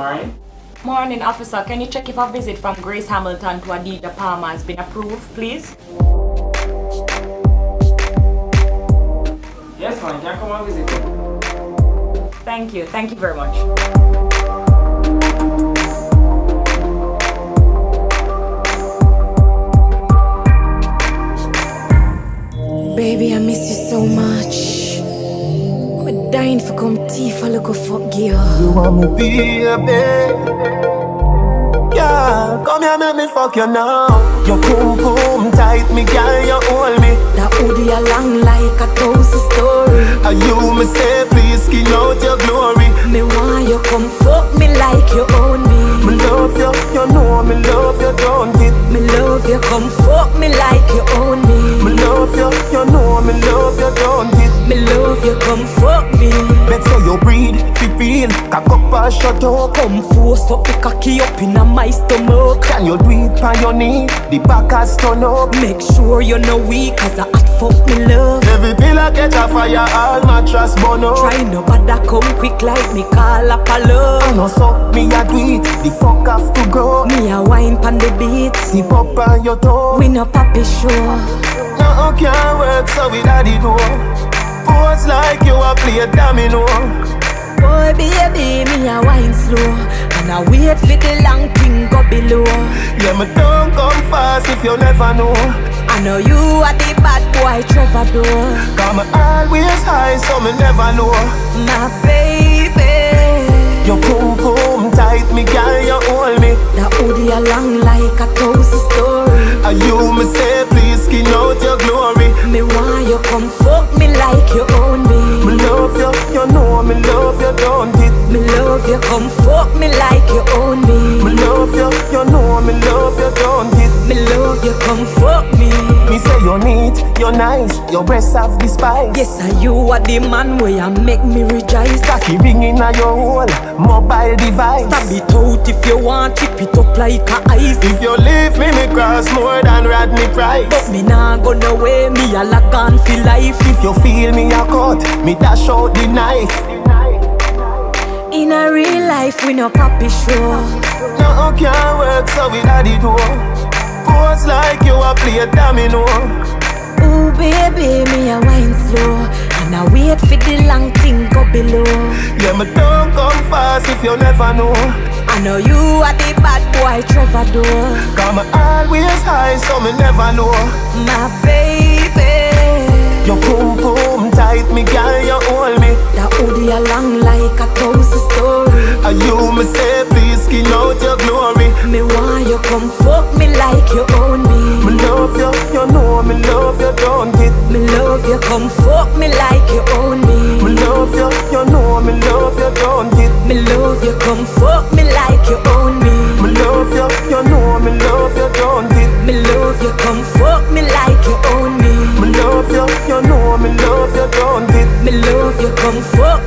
morning. Morning, officer. Can you check if a visit from Grace Hamilton to Adida Palmer has been approved, please? Yes, ma'am. Can I come and visit you? Thank you. Thank you very much. Baby, I miss you so much. I'm dying for come tea for look a fuck you. You want me baby? Yeah, come here, make me fuck you now. Your boom boom tight, me girl, you hold me. That hoodie a long like a thousand story. And you me say, please skin out your glory. Me want you come fuck me like you own me. Me love you, you know me love you, don't it? Me love you, come fuck me like you own me. Me love you, you know me love you, don't it? Me love you, come fuck me. Better you breathe, feel, cock up and shut up. Come force up the cocky up in my stomach. Can you do it on your knee? The back has turn up. Make sure you're no weak, cause I hot fuck me love. Every pillar catch a fire, all mattress burn up. Try no bother come quick like me call up a love. I know so, me a do it, the fuck have to go. Me a wine pan the beat. Tip up on your toe. We no papi show. No can't work so we daddy do. Pose like you a play domino. Boy baby, me a wine slow. And I wait for the long thing go below. Yeah, me don't come fast if you never know. I know you are the bad boy troubadour. Come always high so me never know. My baby. Your boom boom tight, me girl, you hold me. That hoodie a long like a thousand story. And you me say, please skin out your glory. Me want you come fuck me like you own me. Me love you, you know me love you, don't it? Me love you, come fuck me like you own me. Me love you, you know me love you, don't it? Me love you, come fuck me. Me say you're neat, you're nice, your breasts have the spice. Yes, and you are the man where you make me rejoice. Cocky ringing on your whole mobile device. Stab it out if you want, chip it up like a ice. If you leave me, me cross more than Rodney Price. But me nah go no way, me a lock on for life. If you feel me a cut, me dash out the knife. In a real life, we no papi show. No can't work so we daddy do. Pose like you a play domino. Ooh baby, me a wine slow. And I wait for the long thing go below. Yeah, me don't come fast if you never know. I know you are the bad boy troubadour. Come always high so me never know. My baby. Your boom boom tight, me girl, you hold me. That hoodie a long like a thousand story. And you me say, please skin out your glory. Me want you come fuck me like you own me. Me love you, you know me love you, don't it? Me love you, come fuck me like you own me. Me love you, you know me love you, don't it? Me love you, come fuck me like you own me. Me love you, you know me love you, don't it? Me love you, come fuck me like you own me. Me love you, you know me love you, don't it? Me love you, come fuck